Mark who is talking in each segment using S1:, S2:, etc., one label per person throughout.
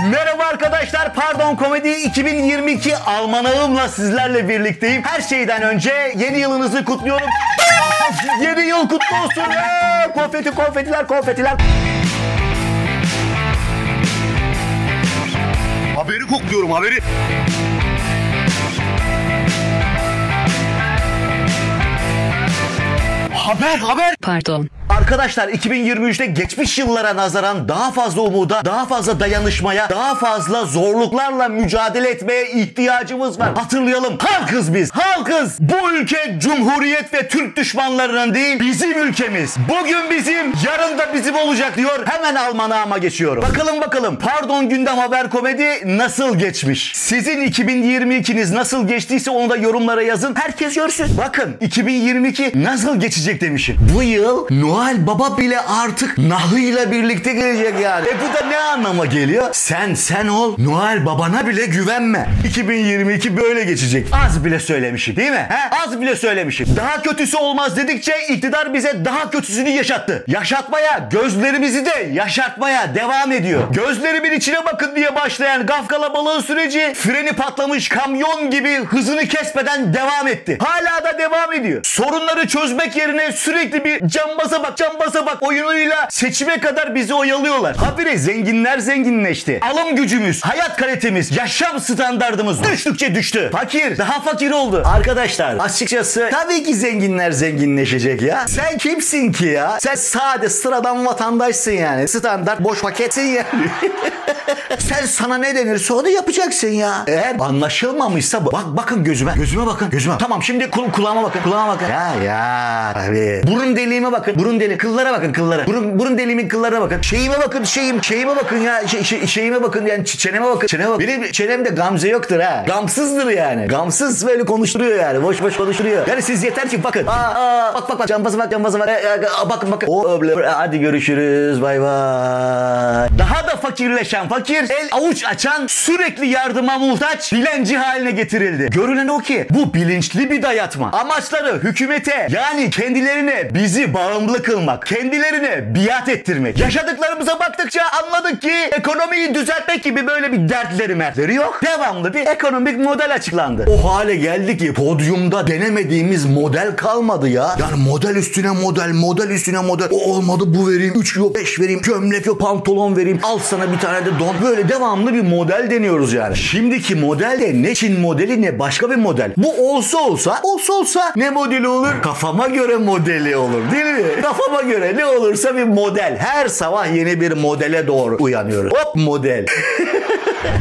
S1: Merhaba arkadaşlar, Pardon Komedi 2022 Almanağımla sizlerle birlikteyim. Her şeyden önce yeni yılınızı kutluyorum. Yeni yıl kutlu olsun. Konfeti, konfetiler, konfetiler. Haberi kutluyorum, haberi. Haber.
S2: Pardon.
S1: Arkadaşlar 2023'te geçmiş yıllara nazaran daha fazla umuda, daha fazla dayanışmaya, daha fazla zorluklarla mücadele etmeye ihtiyacımız var. Hatırlayalım, halkız biz, halkız. Bu ülke Cumhuriyet ve Türk düşmanlarının değil, bizim ülkemiz. Bugün bizim, yarın da bizim olacak diyor. Hemen almanağıma geçiyorum. Bakalım, Pardon Gündem Haber Komedi nasıl geçmiş? Sizin 2022'niz nasıl geçtiyse onu da yorumlara yazın. Herkes görsün. Bakın 2022 nasıl geçecek demişim. Bu yıl Noel Baba bile artık nahıyla birlikte gelecek yani. Bu da ne anlama geliyor? Sen ol, Noel Babana bile güvenme. 2022 böyle geçecek. Az bile söylemişim değil mi? Az bile söylemişim. Daha kötüsü olmaz dedikçe iktidar bize daha kötüsünü yaşattı. Yaşatmaya, gözlerimizi de yaşartmaya devam ediyor. Gözlerimin içine bakın diye başlayan gaf kalabalığı süreci freni patlamış kamyon gibi hızını kesmeden devam etti. Hala da devam ediyor. Sorunları çözmek yerine sürekli bir cambaza bak oyunuyla seçime kadar bizi oyalıyorlar. Habire zenginler zenginleşti. Alım gücümüz, hayat kalitemiz, yaşam standardımız düştükçe düştü. Fakir daha fakir oldu. Arkadaşlar açıkçası tabii ki zenginler zenginleşecek ya. Sen kimsin ki ya? Sen sade sıradan vatandaşsın yani. Standart boş paketsin yani. Sen sana ne denirse onu yapacaksın ya. Eğer anlaşılmamışsa bakın gözüme bakın. Tamam şimdi kulağıma bakın. Ya tabii. Burun deliğime bakın. Kıllara bakın, kıllara. Burun deliğimin kıllarına bakın. Şeyime bakın ya. Şeyime bakın yani çeneme bakın. Benim çenemde gamze yoktur ha. Gamsızdır yani. Gamsız böyle konuşturuyor yani. Boş konuşturuyor. Yani siz yeter ki bakın. Bak. Cambaza bak. Bakın. Hadi görüşürüz. Bay bay. Daha da fakirleşen fakir, el avuç açan, sürekli yardıma muhtaç, dilenci haline getirildi. Görünen o ki bu bilinçli bir dayatma. Amaçları hükümete yani kendilerine bizi bağımlı kılmak, kendilerine biat ettirmek. Yaşadıklarımıza baktıkça anladık ki ekonomiyi düzeltmek gibi böyle bir mertleri yok. Devamlı bir ekonomik model açıklandı. O hale geldi ki podyumda denemediğimiz model kalmadı ya. Yani model üstüne model. O olmadı bu vereyim, 3 yok 5 vereyim, gömlek yok pantolon vereyim, al sana bir tane de don. Böyle devamlı bir model deniyoruz yani. Şimdiki model de ne Çin modeli ne başka bir model. Bu olsa ne modeli olur? Kafama göre modeli olur değil mi? Kafama göre ne olursa bir model. Her sabah yeni bir modele doğru uyanıyoruz. Hop model.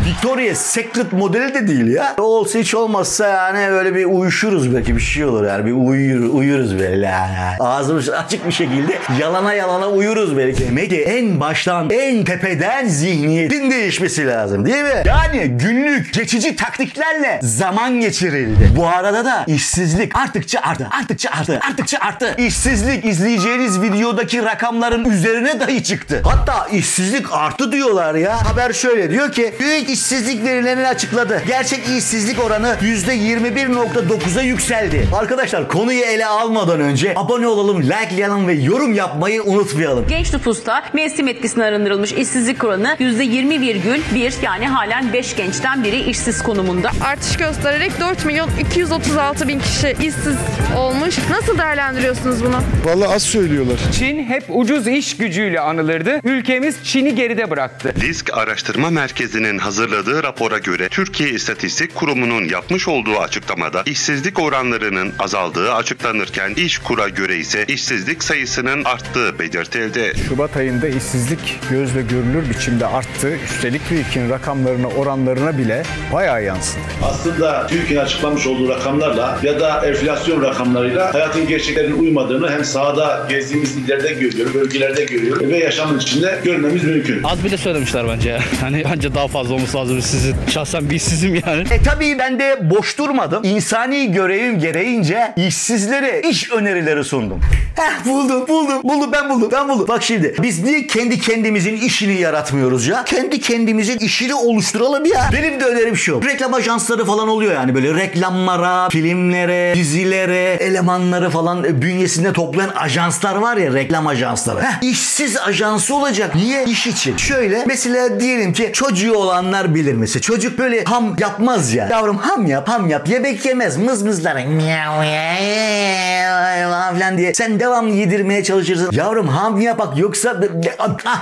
S1: Victoria's Secret modeli de değil ya. Olsa hiç olmazsa yani böyle bir uyuşuruz belki bir şey olur yani. Bir uyuruz böyle. Ağzımız açık bir şekilde yalana uyuruz belki. Demek ki en baştan en tepeden zihniyetin değişmesi lazım değil mi? Yani günlük geçici taktiklerle zaman geçirildi. Bu arada da işsizlik arttıkça arttı. İşsizlik izleyeceğiniz videodaki rakamların üzerine dahi çıktı. Hatta işsizlik arttı diyorlar ya. Haber şöyle diyor ki büyük işsizlik verilerini açıkladı. Gerçek işsizlik oranı %21.9'a yükseldi. Arkadaşlar konuyu ele almadan önce abone olalım, likelayalım ve yorum yapmayı unutmayalım.
S2: Genç nüfusta mevsim etkisine arındırılmış işsizlik oranı %20,1 yani halen 5 gençten biri işsiz konumunda.
S3: Artış göstererek 4.236.000 kişi işsiz olmuş. Nasıl değerlendiriyorsunuz bunu?
S4: Vallahi az söylüyorlar.
S5: Çin hep ucuz iş gücüyle anılırdı. Ülkemiz Çin'i geride bıraktı.
S6: Disk Araştırma Merkezi'nin hazırladığı rapora göre Türkiye İstatistik Kurumu'nun yapmış olduğu açıklamada işsizlik oranlarının azaldığı açıklanırken İşkur'a göre ise işsizlik sayısının arttığı belirtildi.
S7: Şubat ayında işsizlik gözle görülür biçimde arttı. Üstelik TÜİK'in rakamlarına, oranlarına bile bayağı yansıdı.
S8: Aslında TÜİK'in açıklamış olduğu rakamlarla ya da enflasyon rakamlarıyla hayatın gerçeklerine uymadığını hem sahada gezdiğimiz illerde görüyoruz, bölgelerde görüyoruz ve yaşamın içinde görmemiz mümkün.
S9: Az bile söylemişler bence ya. Hani bence daha fazla olması lazım sizin. Şahsen bir işsizim yani.
S1: Tabii ben de boş durmadım. İnsani görevim gereğince işsizlere iş önerileri sundum. Buldum. Ben buldum. Bak şimdi biz niye kendi kendimizin işini yaratmıyoruz? yaratmıyoruz ya? Kendi kendimizin işini oluşturalım ya. Benim de önerim şu. Reklam ajansları falan oluyor yani, böyle reklamlara, filmlere, dizilere, elemanları falan bünyesinde toplayan ajanslar var ya, reklam ajansları. İşsiz ajansı olacak. Niye? İş için. Şöyle mesela diyelim ki çocuğu olanlar bilir mesela. Çocuk böyle ham yapmaz ya. Yavrum ham yap, ham yap. Yemek yemez. Mızmızlara falan diye sen devamlı yedirmeye çalışırsın. Yavrum ham yap bak, yoksa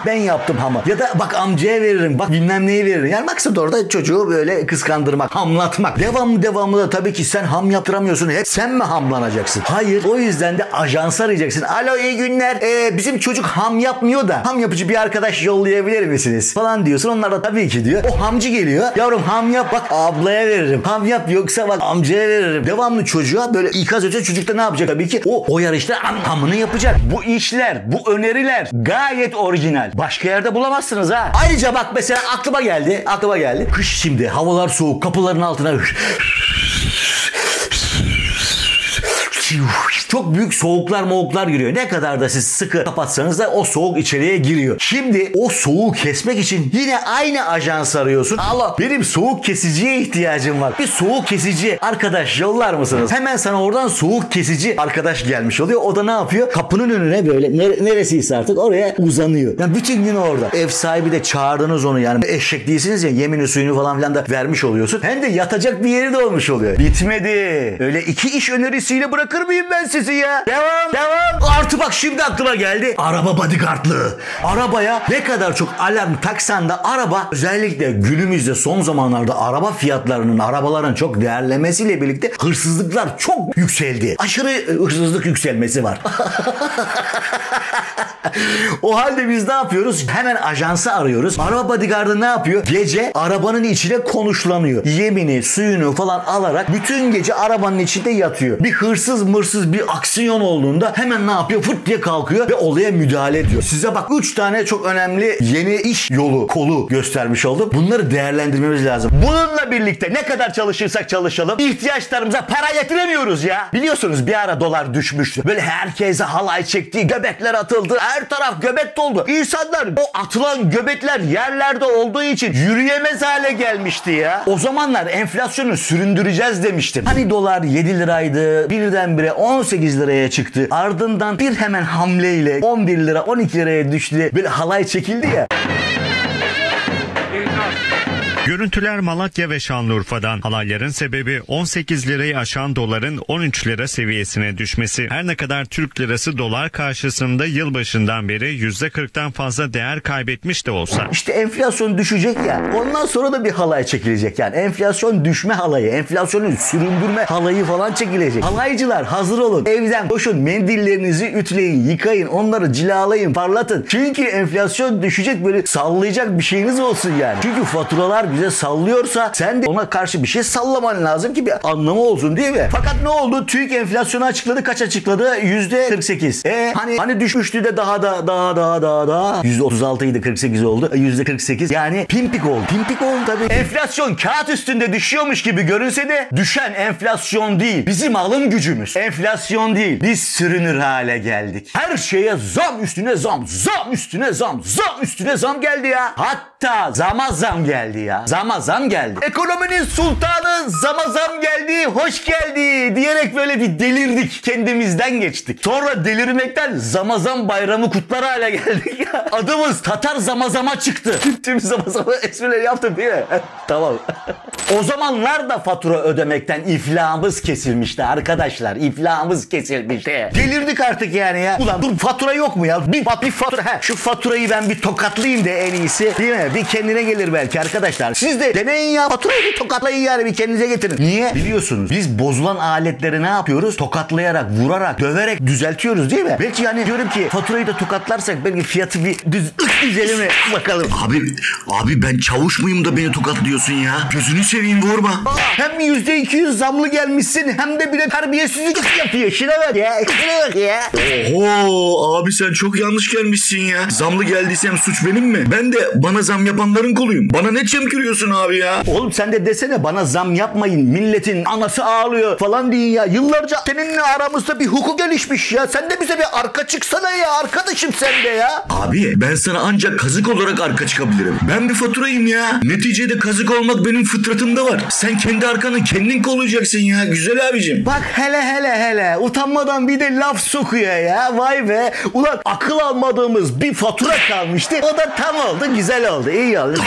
S1: ben yaptım hamı. Ya da bak amcaya veririm, bak bilmem neye veririm. Yani maksat orada çocuğu böyle kıskandırmak, hamlatmak. Devamlı da tabii ki sen ham yaptıramıyorsun. Hep sen mi hamlanacaksın? Hayır. O yüzden de ajans arayacaksın. Alo iyi günler. Bizim çocuk ham yapmıyor da ham yapıcı bir arkadaş yollayabilir misiniz? Falan diyorsun. Onlar da tabii ki diyor. O hamcı geliyor. Yavrum ham yap bak ablaya veririm. Ham yap yoksa bak amcaya veririm. Devamlı çocuğa böyle ikaz edecek. Çocuk da ne yapacak? Tabii ki o yarışta hamını yapacak. Bu işler, bu öneriler gayet orijinal. Başka yerde bulamazsınız ha. Ayrıca bak mesela aklıma geldi. Kış şimdi, havalar soğuk, kapıların altına çok büyük soğuklar giriyor. Ne kadar da siz sıkı kapatsanız da o soğuk içeriye giriyor. Şimdi o soğuğu kesmek için yine aynı ajans arıyorsun. Allah, benim soğuk kesiciye ihtiyacım var. Bir soğuk kesici arkadaş yollar mısınız? Hemen sana oradan soğuk kesici arkadaş gelmiş oluyor. O da ne yapıyor? Kapının önüne böyle neresiyse artık oraya uzanıyor. Yani bütün gün orada. Ev sahibi de çağırdınız onu, yani eşek değilsiniz ya, yemini suyunu falan filan da vermiş oluyorsun. Hem de yatacak bir yeri de olmuş oluyor. Bitmedi. Öyle iki iş önerisiyle bırakır mıyım ben sizi ya? Devam. Artı bak şimdi aklıma geldi. Araba bodyguardlığı. Arabaya ne kadar çok alarm taksan da araba, özellikle günümüzde son zamanlarda araba fiyatlarının, arabaların çok değerlemesiyle birlikte hırsızlıklar çok yükseldi. Aşırı hırsızlık yükselmesi var. O halde biz ne yapıyoruz? Hemen ajansı arıyoruz. Araba bodyguardı ne yapıyor? Gece arabanın içine konuşlanıyor. Yemini, suyunu falan alarak bütün gece arabanın içinde yatıyor. Bir hırsız bir aksiyon olduğunda hemen ne yapıyor? Fırt diye kalkıyor ve olaya müdahale ediyor. Size bak 3 tane çok önemli yeni iş kolu göstermiş oldum. Bunları değerlendirmemiz lazım. Bununla birlikte ne kadar çalışırsak çalışalım ihtiyaçlarımıza para yetiremiyoruz ya. Biliyorsunuz bir ara dolar düşmüştü. Böyle herkese halay çekti, göbekler atıldı. Her taraf göbek doldu. İnsanlar o atılan göbekler yerlerde olduğu için yürüyemez hale gelmişti ya. O zamanlar enflasyonu süründüreceğiz demiştim. Hani dolar 7 liraydı. Birdenbire 18 liraya çıktı. Ardından bir hemen hamleyle 11 lira 12 liraya düştü. Böyle halay çekildi ya.
S4: Görüntüler Malatya ve Şanlıurfa'dan. Halayların sebebi 18 lirayı aşan doların 13 lira seviyesine düşmesi. Her ne kadar Türk lirası dolar karşısında yılbaşından beri %40'tan fazla değer kaybetmiş de olsa.
S1: İşte enflasyon düşecek ya. Ondan sonra da bir halay çekilecek yani. Enflasyon düşme halayı, enflasyonu süründürme halayı falan çekilecek. Halaycılar hazır olun. Evden koşun, mendillerinizi ütüleyin, yıkayın, onları cilalayın, parlatın. Çünkü enflasyon düşecek, böyle sallayacak bir şeyiniz olsun yani. Çünkü faturalar bize sallıyorsa sen de ona karşı bir şey sallaman lazım ki bir anlamı olsun, değil mi? Fakat ne oldu? TÜİK enflasyonu açıkladı. Kaç açıkladı? %48. Hani düşmüştü de daha %36 idi, 48 oldu. %48. Yani pimpik oldu. Pimpik oldu tabii. Enflasyon kağıt üstünde düşüyormuş gibi görünse de düşen enflasyon değil. Bizim alım gücümüz. Enflasyon değil. Biz sürünür hale geldik. Her şeye zam üstüne zam. Zam üstüne zam. Zam üstüne zam geldi ya. Hatta zam geldi ya. Zam geldi. Ekonominin sultanı zam geldi, hoş geldi diyerek böyle bir delirdik. Kendimizden geçtik. Sonra delirmekten zam bayramı kutlar hale geldik ya. Adımız Tatar zama çıktı. Tüm zama esprileri yaptım değil mi? Tamam. O zamanlar da fatura ödemekten iflahımız kesilmişti arkadaşlar. İflahımız kesilmişti. Delirdik artık yani ya. Ulan dur, fatura yok mu ya? Bir fatura. Şu faturayı ben bir tokatlayayım da en iyisi. Değil mi? Bir kendine gelir belki arkadaşlar. Siz de deneyin ya. Faturayı bir tokatlayın yani, bir kendinize getirin. Niye? Biliyorsunuz biz bozulan aletleri ne yapıyoruz? Tokatlayarak, vurarak, döverek düzeltiyoruz değil mi? Belki yani diyorum ki faturayı da tokatlarsak belki fiyatı bir düzelir mi? Bakalım. Abi ben çavuş muyum da beni tokatlıyorsun ya? Gözünü seveyim, vurma. Hem %200 zamlı gelmişsin hem de bir de terbiyesizlik yapıyor. Şuna bak ya. Oho abi sen çok yanlış gelmişsin ya. Zamlı geldiysem suç benim mi? Ben de bana zam zam yapanların koluyum. Bana ne çemkiriyorsun abi ya? Oğlum sen de desene bana zam yapmayın. Milletin anası ağlıyor falan deyin ya. Yıllarca seninle aramızda bir hukuk gelişmiş ya. Sen de bize bir arka çıksana ya. Arkadaşım sen de ya. Abi ben sana ancak kazık olarak arka çıkabilirim. Ben bir faturayım ya. Neticede kazık olmak benim fıtratımda var. Sen kendi arkanı kendin kollayacaksın ya. Güzel abicim. Bak hele. Utanmadan bir de laf sokuyor ya. Vay be. Ulan akıl almadığımız bir fatura kalmıştı. O da tam oldu. Güzel oldu. İyi oldu.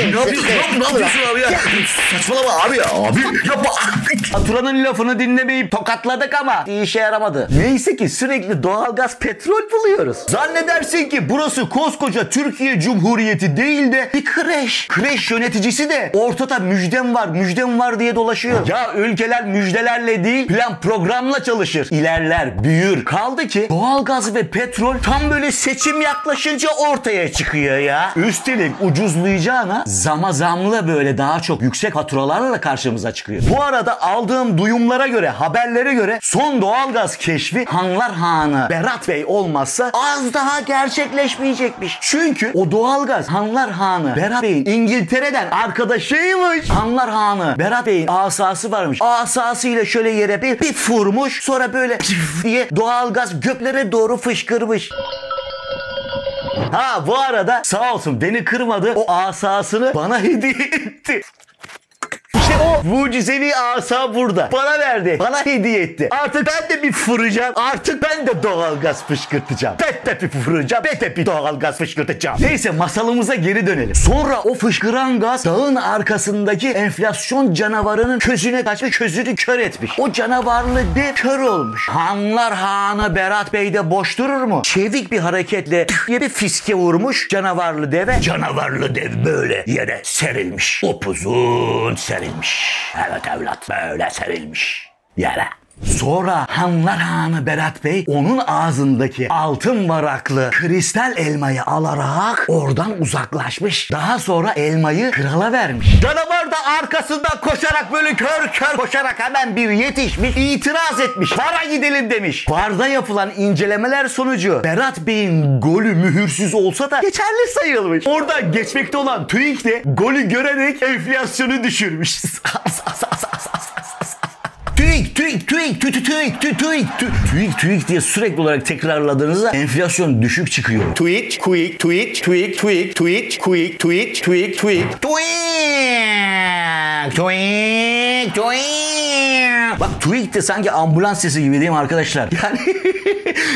S1: Ne yapıyorsun abi ya? Saçmalama abi ya. Abi yapma. Faturanın lafını dinlemeyip tokatladık ama işe yaramadı. Neyse ki sürekli doğalgaz, petrol buluyoruz. Zannedersin ki burası koskoca Türkiye Cumhuriyeti değil de bir kreş. Kreş yöneticisi de ortada müjdem var diye dolaşıyor. Ya ülkeler müjdelerle değil plan programla çalışır. İlerler, büyür. Kaldı ki doğalgaz ve petrol tam böyle seçim yaklaşınca ortaya çıkıyor ya. Üstelik ucuzlayacağına zamlı böyle daha çok yüksek faturalarla karşımıza çıkıyor. Bu arada aldığım duyumlara göre, haberlere göre son doğalgaz keşfi Hanlar Hanı Berat Bey olmazsa az daha gerçekleşmeyecekmiş. Çünkü o doğalgaz Hanlar Hanı Berat Bey'in İngiltere'den arkadaşıymış. Hanlar Hanı Berat Bey'in asası varmış. Asasıyla şöyle yere bir vurmuş. Sonra böyle diye doğalgaz göklere doğru fışkırmış. Ha bu arada sağ olsun beni kırmadı. O asasını bana hediye etti. İşte o mucizevi asa burada. Bana verdi. Bana hediye etti. Artık ben de bir fıracağım. Artık ben de doğalgaz fışkırtacağım. Ben de bir fıracağım. Ben de bir doğalgaz fışkırtacağım. Neyse masalımıza geri dönelim. Sonra o fışkıran gaz dağın arkasındaki enflasyon canavarının közüne kaçmış, közünü kör etmiş. O canavarlı dev kör olmuş. Hanlar Hanı Berat Bey de boş durur mu? Çevik bir hareketle bir fiske vurmuş canavarlı deve. Canavarlı dev böyle yere serilmiş. Upuzun serilmiş. Evet evlat böyle serilmiş yere. Sonra Hanlar Hanı Berat Bey onun ağzındaki altın varaklı kristal elmayı alarak oradan uzaklaşmış. Daha sonra elmayı krala vermiş. Canavar da arkasından koşarak böyle kör koşarak hemen bir yetişmiş, itiraz etmiş. Vara gidelim demiş. Varda yapılan incelemeler sonucu Berat Bey'in golü mühürsüz olsa da geçerli sayılmış. Orada geçmekte olan TÜİK de golü görerek enflasyonu düşürmüş. TÜİK diye sürekli olarak tekrarladığınızda enflasyon düşük çıkıyor. TÜİK. Bak TÜİK de sanki ambulans sesi gibi değil mi arkadaşlar?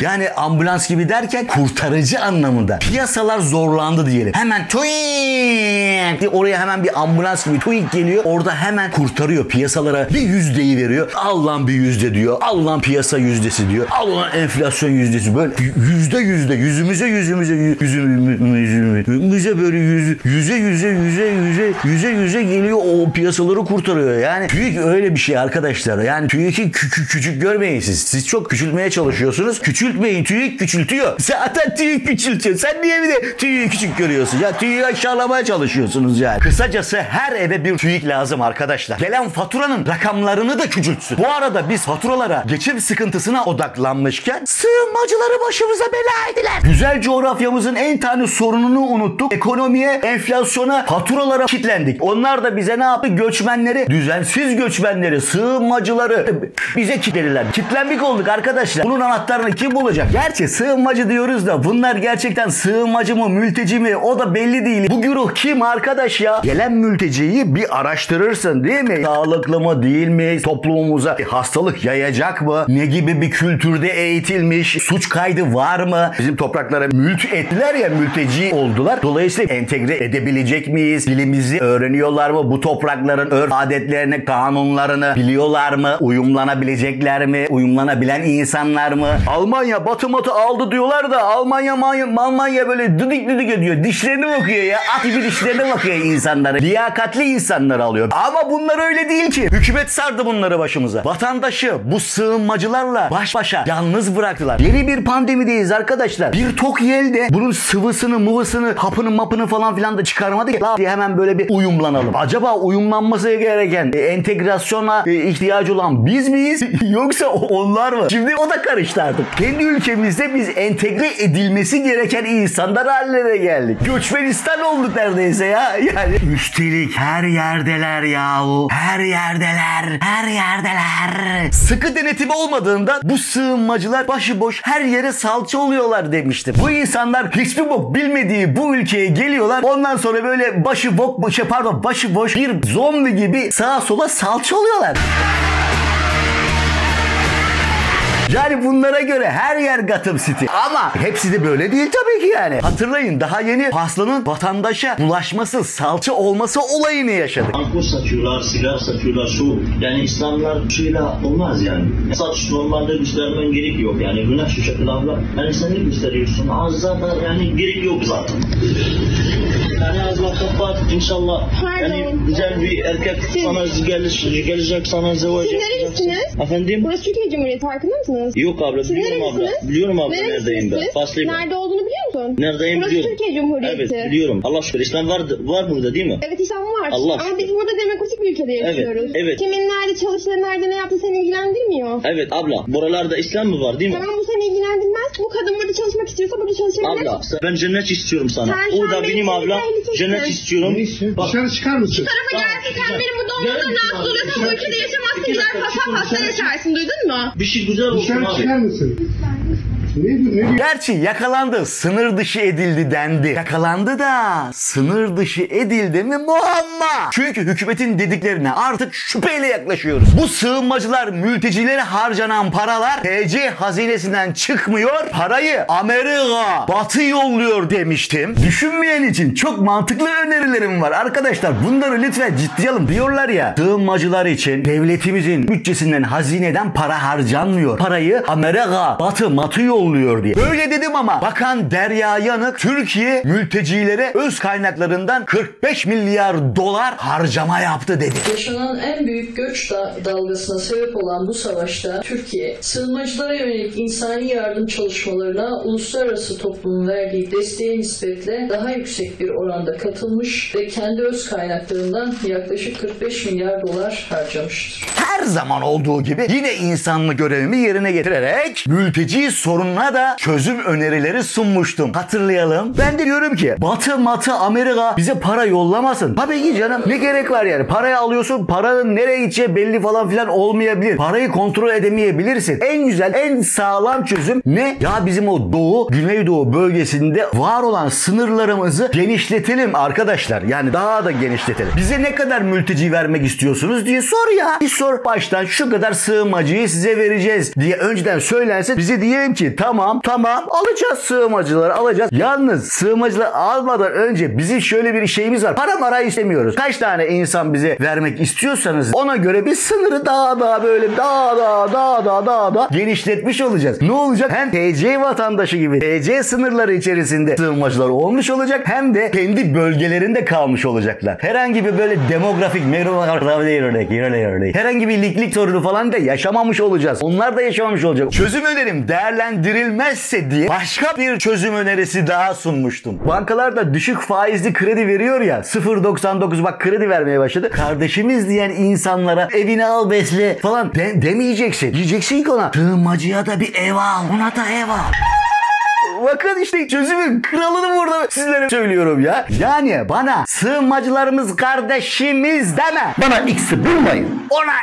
S1: Yani ambulans gibi derken kurtarıcı anlamında. Piyasalar zorlandı diyelim. Hemen TÜİK diye oraya hemen bir ambulans gibi TÜİK geliyor. Orada hemen kurtarıyor. Piyasalara bir yüzdeyi veriyor. Al lan bir yüzde diyor. Al lan piyasa yüzdesi diyor. Al lan enflasyon yüzdesi. Böyle yüzde yüzümüze böyle yüze geliyor, o piyasaları kurtarıyor. Yani TÜİK öyle bir şey arkadaşlar. Yani TÜİK'i küçük görmeyin siz. Siz çok küçültmeye çalışıyorsunuz. Küçültmeyin. TÜİK küçültüyor. Zaten TÜİK küçültüyor. Sen niye bir de TÜİK'i küçük görüyorsun? Ya TÜİK'i aşağılamaya çalışıyorsunuz yani. Kısacası her eve bir TÜİK lazım arkadaşlar. Gelen faturanın rakamlarını da küçültsün. Bu arada biz faturalara, geçim sıkıntısına odaklanmışken sığınmacıları başımıza bela ettiler. Güzel coğrafyamızın en tane sorununu unuttuk. Ekonomiye, enflasyona, faturalara kilitlendik. Onlar da bize ne yaptı? Göçmenleri, düzensiz göçmenleri, sığınmacıları bize kilitlediler. Kilitlendik olduk arkadaşlar. Bunun anahtarını kim bulacak? Gerçi sığınmacı diyoruz da bunlar gerçekten sığınmacı mı, mülteci mi? O da belli değil. Bu güruh kim arkadaş ya? Gelen mülteciyi bir araştırırsın değil mi? Sağlıklı mı, değil mi? Toplumumuza hastalık yayacak mı? Ne gibi bir kültürde eğitilmiş? Suç kaydı var mı? Bizim topraklara ettiler ya, mülteci oldular. Dolayısıyla entegre edebilecek miyiz? Dilimizi öğreniyorlar mı? Bu toprakların örf adetlerini, kanunlarını biliyorlar mı? Uyumlanabilecekler mi? Uyumlanabilen insanlar mı? Almanya batı aldı diyorlar da Almanya böyle düdük ediyor. Dişlerini bakıyor ya. At gibi dişlerine bakıyor insanlara. Liyakatli insanları alıyor. Ama bunlar öyle değil ki. Hükümet sardı bunları başımıza. Vatandaşı bu sığınmacılarla baş başa yalnız bıraktılar. Yeni bir pandemideyiz arkadaşlar. Bir tok yel de bunun sıvısını, mıvısını, hapını, mapını falan filan da çıkarmadı ki. Diye hemen böyle bir uyumlanalım. Acaba uyumlanması gereken, entegrasyona ihtiyacı olan biz miyiz? Yoksa onlar mı? Şimdi o da karıştı artık. Kendi ülkemizde biz entegre edilmesi gereken insanlar haline geldik. Göçmenistan olduk neredeyse ya. Yani üstelik her yerdeler yahu. Her yerdeler. Her yerdeler. Sıkı denetimi olmadığında bu sığınmacılar başıboş her yere salça oluyorlar demiştim. Bu insanlar hiçbir bok bilmediği bu ülkeye geliyorlar. Ondan sonra böyle başıboş bir zombi gibi sağa sola salça oluyorlar. Yani bunlara göre her yer Gotham City. Ama hepsi de böyle değil tabii ki yani. Hatırlayın, daha yeni hastanın vatandaşa bulaşması, salça olması olayını yaşadık.
S10: Alkol satıyorlar, sigara satıyorlar, şu. Yani İslamlar şeyla olmaz yani. Saç normalde göstermen gerek yok yani. Günah şu şekilde abla. Yani sen ne gösteriyorsun? Ağızda da yani gerek yok zaten. Yani ağzına kapat inşallah. Yani güzel bir erkek sana gelecek, sana zevaç
S11: yapacak. Siz nerelisiniz?
S10: Efendim?
S11: Burası Türkiye Cumhuriyeti, farkında mısınız?
S10: Yok abla, biliyorum abla. Biliyorum abla neredeyim ben. Faslayayım.
S11: Nerede olduğunu biliyor musun?
S10: Neredeyim
S11: burası
S10: biliyorum.
S11: Türkiye Cumhuriyeti.
S10: Evet biliyorum. Allah şükür İslam var burada değil mi?
S11: Evet, İslam var.
S10: Allah
S11: ama biz burada demokratik bir ülkede yaşıyoruz.
S10: Evet.
S11: Kimin nerede çalıştığı, nerede ne yaptığı seni ilgilendirmiyor.
S10: Evet abla. Buralarda İslam mı var değil mi?
S11: Tamam, bu seni ilgilendirmez. Bu kadın burada çalışmak istiyorsa burada çalışabilir.
S10: Abla ben cennet istiyorum sana. O da benim abla. Cennet istiyorum.
S12: Dışarı çıkar mısın?
S11: Bu tarafa gerçekten benim burada olmadan rahatsız oluyorsan bu ülkede yaşamazsın. Gider hasta yaşarsın, duydun mu?
S10: Bir şey güzel olsun abi.
S12: Dışarı çıkar mısın?
S1: Gerçi yakalandı, sınır dışı edildi dendi. Yakalandı da sınır dışı edildi mi muamma. Çünkü hükümetin dediklerine artık şüpheyle yaklaşıyoruz. Bu sığınmacılar, mültecilere harcanan paralar TC hazinesinden çıkmıyor. Parayı Amerika, Batı yolluyor demiştim. Düşünmeyen için çok mantıklı önerilerim var. Arkadaşlar bunları lütfen ciddiye alın. Diyorlar ya, sığınmacılar için devletimizin bütçesinden, hazineden para harcanmıyor. Parayı Amerika, Batı yolluyor diye. Böyle dedim ama Bakan Derya Yanık Türkiye mültecilere öz kaynaklarından 45 milyar dolar harcama yaptı dedi.
S13: Yaşanan en büyük göç dalgasına sebep olan bu savaşta Türkiye, sığınmacılara yönelik insani yardım çalışmalarına uluslararası toplumun verdiği desteğe nispetle daha yüksek bir oranda katılmış ve kendi öz kaynaklarından yaklaşık 45 milyar dolar harcamıştır.
S1: Her zaman olduğu gibi yine insanlık görevimi yerine getirerek mülteci sorununa da çözüm önerileri sunmuştum. Hatırlayalım. Ben de diyorum ki Batı, Amerika bize para yollamasın. Tabii ki canım. Ne gerek var yani? Parayı alıyorsun. Paranın nereye gideceği belli falan filan olmayabilir. Parayı kontrol edemeyebilirsin. En güzel, en sağlam çözüm ne? Ya bizim o Doğu, Güneydoğu bölgesinde var olan sınırlarımızı genişletelim arkadaşlar. Yani daha da genişletelim. Bize ne kadar mülteci vermek istiyorsunuz diye sor ya. Bir sor baştan, şu kadar sığınmacıyı size vereceğiz diye önceden söylense bize diyelim ki tamam alacağız, sığınmacıları alacağız. Yalnız sığınmacıları almadan önce bizim şöyle bir şeyimiz var. Para istemiyoruz. Kaç tane insan bize vermek istiyorsanız ona göre bir sınırı daha böyle daha genişletmiş olacağız. Ne olacak? Hem TC vatandaşı gibi TC sınırları içerisinde sığınmacılar olmuş olacak, hem de kendi bölgelerinde kalmış olacaklar. Herhangi bir böyle demografik herhangi bir lik sorunu falan da yaşamamış olacağız. Onlar da yaşamamış olacak. Çözüm önerim değerlendirilmezse diye başka bir çözüm önerisi daha sunmuştum. Bankalar da düşük faizli kredi veriyor ya, 0.99 bak kredi vermeye başladı. Kardeşimiz diyen insanlara evini al besle falan demeyeceksin. Diyeceksin ki ona sığınmacıya da bir ev al. Ona da ev al. Bakın işte çözümün kralını burada sizlere söylüyorum ya. Yani bana sığınmacılarımız kardeşimiz deme. Bana X'i bulmayın. Ona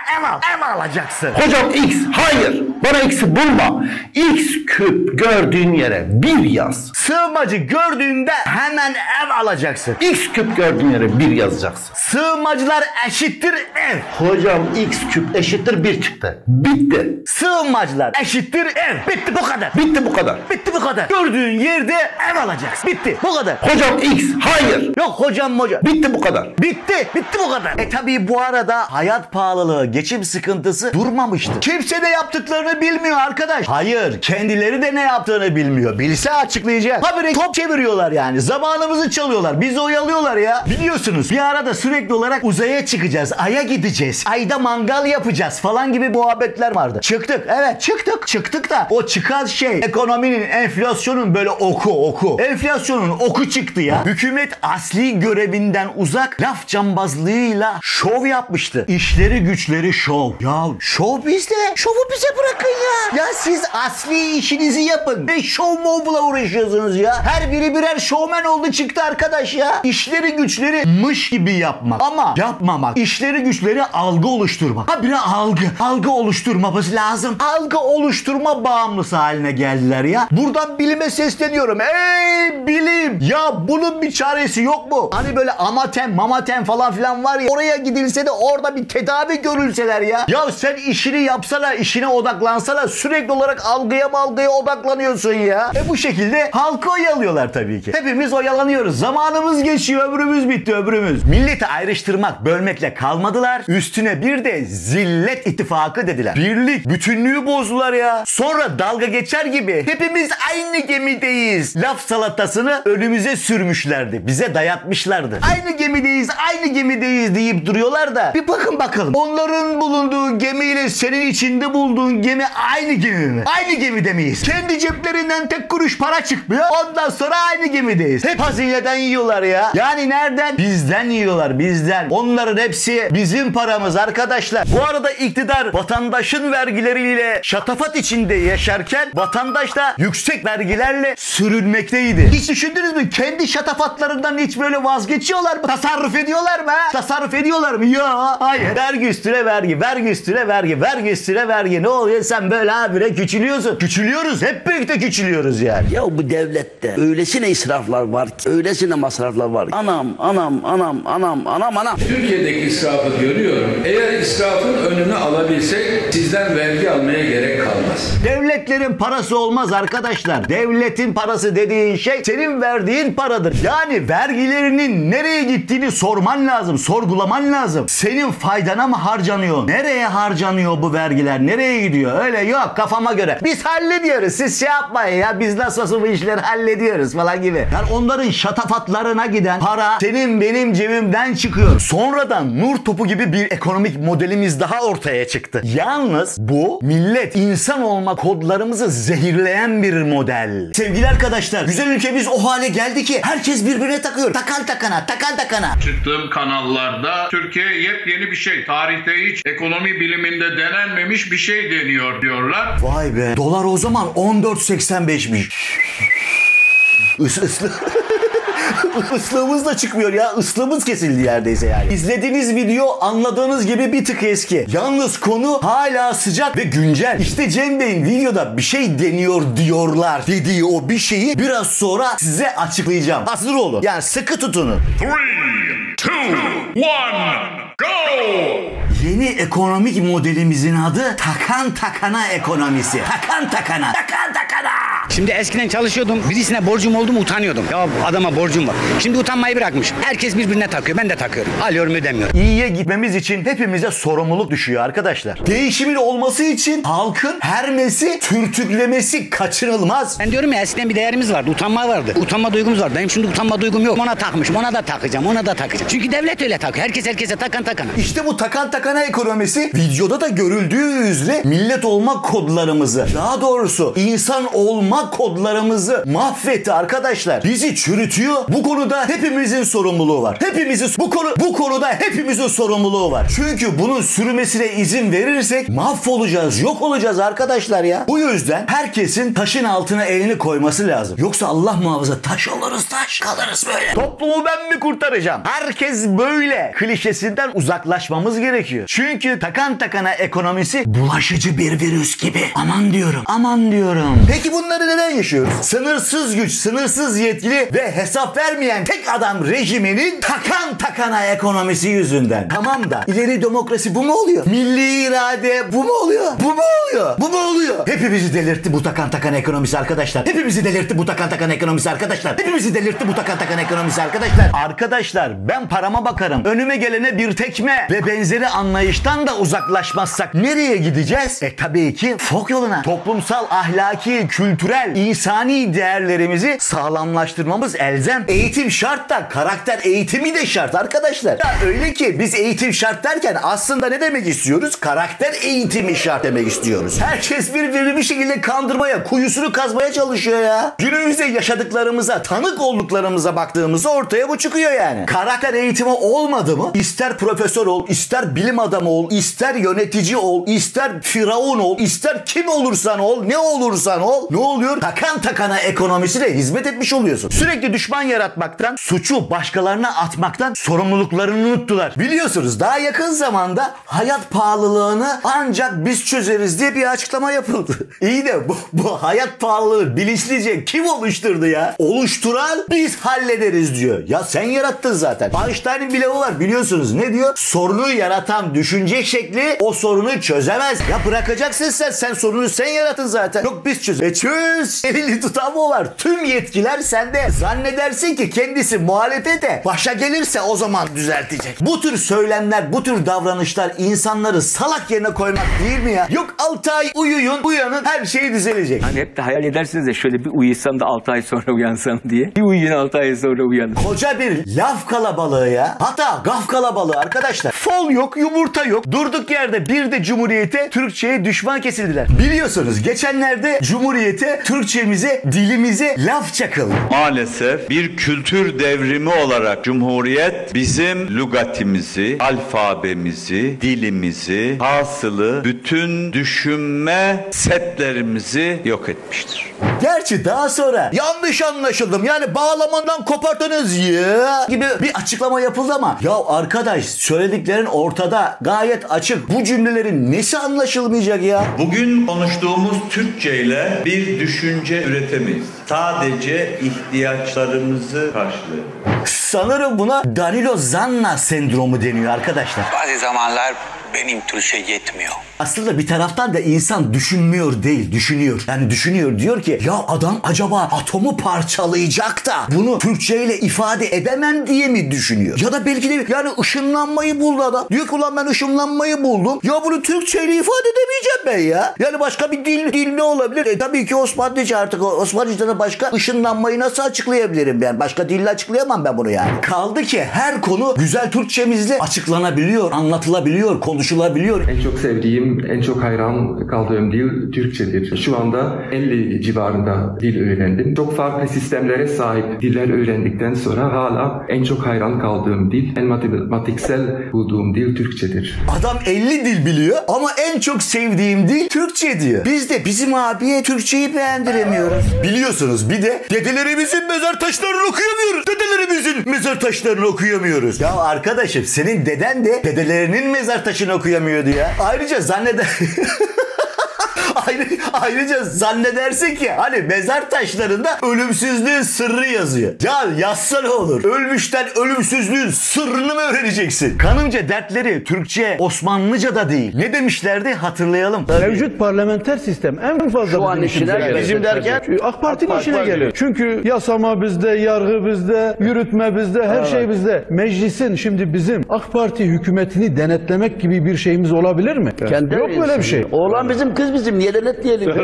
S1: ev alacaksın.
S14: Hocam X, hayır. Bana X'i bulma. X küp gördüğün yere 1 yaz.
S1: Sığınmacı gördüğünde hemen ev alacaksın.
S14: X küp gördüğün yere 1 yazacaksın.
S1: Sığınmacılar eşittir ev.
S14: Hocam X küp eşittir 1 çıktı. Bitti.
S1: Sığınmacılar eşittir ev. Bitti bu kadar.
S14: Bitti bu kadar.
S1: Bitti bu kadar. Gördüğün yerde ev alacaksın. Bitti. Bu kadar.
S14: Hocam X. Hayır.
S1: Yok hocam hoca.
S14: Bitti bu kadar.
S1: Bitti bu kadar. Tabii bu arada hayat pahalılığı, geçim sıkıntısı durmamıştı. Kimse de yaptıklarını bilmiyor arkadaş. Hayır, kendileri de ne yaptığını bilmiyor. Bilse açıklayacak. Habire top çeviriyorlar yani. Zamanımızı çalıyorlar. Bizi oyalıyorlar ya. Biliyorsunuz bir arada sürekli olarak uzaya çıkacağız. Ay'a gideceğiz. Ayda mangal yapacağız falan gibi muhabbetler vardı. Çıktık. Evet çıktık. Çıktık da o çıkan şey ekonominin, enflasyonun böyle oku. Enflasyonun oku çıktı ya. Hükümet asli görevinden uzak laf cambazlığıyla şov yapmıştı. İşleri güçleri şov. Ya şov bizde. Şovu bize bırakın ya. Ya siz asli işinizi yapın. Ne şov movla uğraşıyorsunuz ya. Her biri birer şovmen oldu çıktı arkadaş ya. İşleri güçleri mış gibi yapmak. Ama yapmamak. İşleri güçleri algı oluşturmak. Habire algı oluşturmamız lazım. Algı oluşturma bağımlısı haline geldiler ya. Buradan bilime sesleniyorum. Ey bilim. Ya bunun bir çaresi yok mu? Hani böyle mamaten falan filan var ya. Oraya gidilse de orada bir tedavi görülseler ya. Ya sen işini yapsana, işine odaklansana. Sürekli olarak algıya odaklanıyorsun ya. Bu şekilde halkı oyalıyorlar tabii ki. Hepimiz oyalanıyoruz. Zamanımız geçiyor. Ömrümüz bitti ömrümüz. Milleti ayrıştırmak, bölmekle kalmadılar. Üstüne bir de zillet ittifakı dediler. Birlik, bütünlüğü bozdular ya. Sonra dalga geçer gibi hepimiz aynı gemideyiz laf salatasını önümüze sürmüşlerdi. Bize dayatmışlardı. Aynı gemideyiz deyip duruyorlar da bir bakın bakalım. Onların bulunduğu gemiyle senin içinde bulduğun gemi aynı gemi mi? Aynı gemide miyiz? Kendi ceplerinden tek kuruş para çıkmıyor. Ondan sonra aynı gemideyiz. Hep hazineden yiyorlar ya. Yani nereden? Bizden yiyorlar, bizden. Onların hepsi bizim paramız arkadaşlar. Bu arada iktidar vatandaşın vergileriyle şatafat içinde yaşarken vatandaş da yüksek vergilerle sürünmekteydi. Hiç düşündünüz mü? Kendi şatafatlarından hiç böyle vazgeçiyorlar mı? Tasarruf ediyorlar mı? Tasarruf ediyorlar mı? Ya hayır. Vergi üstüne vergi, vergi üstüne vergi, vergi üstüne vergi. Ne oluyor? Sen böyle habire küçülüyorsun. Küçülüyoruz. Hep birlikte küçülüyoruz yani.
S15: Ya bu devlette öylesine israflar var ki, öylesine masraflar var ki. Anam.
S16: Türkiye'deki israfı görüyorum. Eğer israfın önünü alabilsek sizden vergi almaya gerek kalmaz.
S1: Devletlerin parası olmaz arkadaşlar. Devletin parası dediğin şey senin verdiğin paradır. Yani vergilerinin nereye gittiğini sorman lazım. Sorgulaman lazım. Senin faydana mı harcanıyor? Nereye harcanıyor bu vergiler? Nereye gidiyor? Öyle yok kafama göre. Biz hallediyoruz. Siz şey yapmayın ya. Biz nasıl bu işleri hallediyoruz falan gibi. Yani onların şatafatlarına giden para senin benim cebimden çıkıyor. Sonradan nur topu gibi bir ekonomik modelimiz daha ortaya çıktı. Yalnız bu millet insan olma kodlarımızı zehirleyen bir model. Sevgili arkadaşlar, güzel ülkemiz o hale geldi ki herkes birbirine takıyor. Takan takana.
S16: Çıktığım kanallarda Türkiye yepyeni bir şey. Tarihte hiç ekonomi biliminde denenmemiş bir şey deniyor diyorlar.
S1: Vay be. Dolar o zaman 14.85'miş. Islığımız da çıkmıyor ya. Islığımız kesildi yerdeyse yani. İzlediğiniz video anladığınız gibi bir tık eski. Yalnız konu hala sıcak ve güncel. İşte Cem Bey'in videoda bir şey deniyor diyorlar dediği o bir şeyi biraz sonra size açıklayacağım. Hazır olun. Yani sıkı tutunun.
S16: 3, 2, 1, go!
S1: Yeni ekonomik modelimizin adı takan takana ekonomisi. Takan takana.
S17: Şimdi eskiden çalışıyordum. Birisine borcum oldu mu utanıyordum. Ya adama borcum var. Şimdi utanmayı bırakmış. Herkes birbirine takıyor. Ben de takıyorum. Alıyorum ödemiyorum.
S1: İyiye gitmemiz için hepimize sorumluluk düşüyor arkadaşlar. Değişimin olması için halkın hermesi, türtüklemesi kaçınılmaz.
S17: Ben diyorum ya eskiden bir değerimiz vardı. Utanma vardı. Utanma duygumuz vardı. Benim şimdi utanma duygum yok. Ona takmışım. Ona da takacağım. Çünkü devlet öyle takıyor. Herkes herkese takana.
S1: İşte bu takan takana ekonomisi videoda da görüldüğü üzere millet olma kodlarımızı, daha doğrusu insan olma kodlarımızı mahvetti arkadaşlar. Bizi çürütüyor. Bu konuda hepimizin sorumluluğu var. Bu konuda hepimizin sorumluluğu var. Çünkü bunun sürmesine izin verirsek mahvolacağız, yok olacağız arkadaşlar ya. Bu yüzden herkesin taşın altına elini koyması lazım. Yoksa Allah muhafaza taş oluruz, taş kalırız böyle. Toplumu ben mi kurtaracağım? Herkes böyle klişesinden uzaklaşmamız gerekiyor. Çünkü takan takana ekonomisi bulaşıcı bir virüs gibi. Aman diyorum. Peki bunları ülkede neden yaşıyoruz? Sınırsız güç, sınırsız yetkili ve hesap vermeyen tek adam rejiminin takan takana ekonomisi yüzünden. Tamam da ileri demokrasi bu mu oluyor? Milli irade bu mu oluyor? Bu mu oluyor? Bu mu oluyor? Hepimizi delirtti bu takan takan ekonomisi arkadaşlar. Hepimizi delirtti bu takan takan ekonomisi arkadaşlar. Hepimizi delirtti bu takan takan ekonomisi arkadaşlar. Arkadaşlar ben parama bakarım. Önüme gelene bir tekme ve benzeri anlayıştan da uzaklaşmazsak nereye gideceğiz? Tabii ki fok yoluna. Toplumsal, ahlaki, kültürel, insani değerlerimizi sağlamlaştırmamız elzem. Eğitim şart da karakter eğitimi de şart arkadaşlar. Ya öyle ki biz eğitim şart derken aslında ne demek istiyoruz? Karakter eğitimi şart demek istiyoruz. Herkes birbirini bir şekilde kandırmaya, kuyusunu kazmaya çalışıyor ya. Günümüzde yaşadıklarımıza, tanık olduklarımıza baktığımızda ortaya bu çıkıyor yani. Karakter eğitimi olmadı mı? İster profesör ol, ister bilim adamı ol, ister yönetici ol, ister firavun ol, ister kim olursan ol, ne olursan ol, ne oluyor? Takan takana ekonomisine hizmet etmiş oluyorsun. Sürekli düşman yaratmaktan, suçu başkalarına atmaktan sorumluluklarını unuttular. Biliyorsunuz daha yakın zamanda hayat pahalılığını ancak biz çözeriz diye bir açıklama yapıldı. İyi de bu hayat pahalılığı bilinçlice kim oluşturdu ya? Oluşturan biz hallederiz diyor. Ya sen yarattın zaten. Einstein'ın bir lafı var biliyorsunuz. Ne diyor? Sorunu yaratan düşünce şekli o sorunu çözemez. Ya bırakacaksın sen sorunu sen yaratın zaten. Yok biz çöz. Çöz. Elini tutan mı var? Tüm yetkiler sende. Zannedersin ki kendisi muhalefete başa gelirse o zaman düzeltecek. Bu tür söylemler, bu tür davranışlar insanları salak yerine koymak değil mi ya? Yok 6 ay uyuyun, uyanın her şey düzelecek.
S18: Hani hep de hayal edersiniz de şöyle bir uyusam da 6 ay sonra uyansam diye. Bir uyuyun 6 ay sonra uyanın.
S1: Koca bir laf kalabalığı ya. Hatta gaf kalabalığı arkadaşlar. Fol yok, yumurta yok. Durduk yerde bir de Cumhuriyete, Türkçe'ye düşman kesildiler. Biliyorsunuz geçenlerde Cumhuriyete, Türkçemize, dilimize laf çakıldı.
S19: Maalesef bir kültür devrimi olarak Cumhuriyet bizim lügatimizi, alfabemizi, dilimizi, hasılı bütün düşünme setlerimizi yok etmiştir.
S1: Gerçi daha sonra yanlış anlaşıldım. Yani bağlamından koparttınız ya gibi bir açıklama yapıldı ama ya arkadaş söylediklerin ortada gayet açık. Bu cümlelerin nesi anlaşılmayacak ya?
S19: Bugün konuştuğumuz Türkçe ile bir düşünce üretemeyiz. Sadece ihtiyaçlarımızı karşılıyor.
S1: Sanırım buna Danilo Zanna sendromu deniyor arkadaşlar.
S20: Bazı zamanlar benim Türkçe yetmiyor.
S1: Aslında bir taraftan da insan düşünmüyor değil, düşünüyor. Yani düşünüyor diyor ki ya adam acaba atomu parçalayacak da bunu Türkçe ile ifade edemem diye mi düşünüyor? Ya da belki de yani ışınlanmayı buldu adam. Diyor ki ulan ben ışınlanmayı buldum. Ya bunu Türkçe ile ifade edemeyeceğim ben ya. Yani başka bir dil ne olabilir? Tabii ki Osmanlıca artık. Osmanlıca'da da başka ışınlanmayı nasıl açıklayabilirim ben? Başka dille açıklayamam ben bunu yani. Kaldı ki her konu güzel Türkçemizle açıklanabiliyor, anlatılabiliyor, konuşulabiliyor.
S21: En çok sevdiğim, en çok hayran kaldığım dil Türkçedir. Şu anda 50 civarında dil öğrendim. Çok farklı sistemlere sahip diller öğrendikten sonra hala en çok hayran kaldığım dil, en matematiksel bulduğum dil Türkçedir.
S1: Adam 50 dil biliyor ama en çok sevdiğim dil Türkçe diyor. Biz de bizim abiye Türkçeyi beğendiremiyoruz. Biliyorsunuz bir de dedelerimizin mezar taşlarını okuyamıyoruz. Dedelerimizin mezar taşlarını okuyamıyoruz. Ya arkadaşım senin deden de dedelerinin mezar taşını okuyamıyordu ya. Ayrıca Ayrıca zannedersin ki hani mezar taşlarında ölümsüzlüğün sırrı yazıyor. Ya yazsa ne olur? Ölmüşten ölümsüzlüğün sırrını mı öğreneceksin? Kanımca dertleri Türkçe, Osmanlıca da değil. Ne demişlerdi hatırlayalım.
S22: Mevcut parlamenter sistem en fazla şu an işine geliyor. Bizim derken AK Parti'nin işine geliyor. Çünkü yasama bizde, yargı bizde, yürütme bizde, her şey bizde. Meclisin şimdi bizim AK Parti hükümetini denetlemek gibi bir şeyimiz olabilir mi? Yok böyle bir şey.
S15: Oğlan bizim, kız bizim. Niye denetleyelim?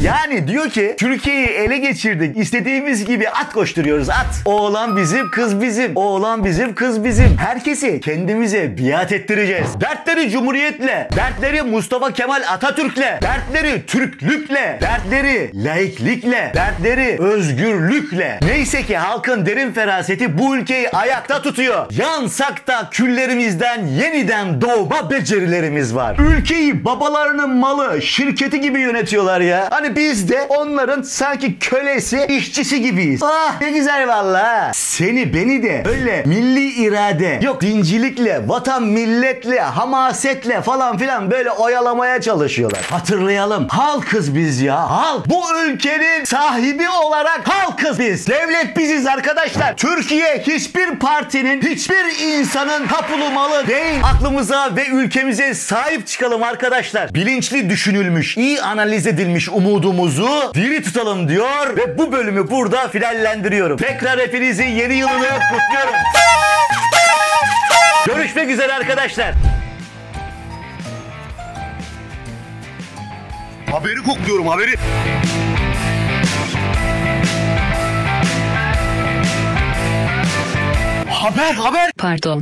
S1: Yani diyor ki Türkiye'yi ele geçirdik. İstediğimiz gibi at koşturuyoruz at. Oğlan bizim, kız bizim. Oğlan bizim, kız bizim. Herkesi kendimize biat ettireceğiz. Dertleri Cumhuriyet'le, dertleri Mustafa Kemal Atatürk'le, dertleri Türklük'le, dertleri laiklikle, dertleri özgürlükle. Neyse ki halkın derin feraseti bu ülkeyi ayakta tutuyor. Yansak da küllerimizden yeniden doğma becerilerimiz var. Ülkeyi babalarının malı, şirketi gibi gibi yönetiyorlar ya. Hani biz de onların sanki kölesi, işçisi gibiyiz. Ah ne güzel vallahi. Seni beni de öyle milli irade, yok dincilikle, vatan milletle, hamasetle falan filan böyle oyalamaya çalışıyorlar. Hatırlayalım. Halkız biz ya. Halk. Bu ülkenin sahibi olarak halkız biz. Devlet biziz arkadaşlar. Türkiye hiçbir partinin, hiçbir insanın tapulu malı değil. Aklımıza ve ülkemize sahip çıkalım arkadaşlar. Bilinçli düşünülmüş, iyi analiz edilmiş umudumuzu diri tutalım diyor ve bu bölümü burada finallendiriyorum. Tekrar hepinizin yeni yılını kutluyorum. Görüşmek üzere arkadaşlar. Haberi kokluyorum, haberi. Haber.
S2: Pardon.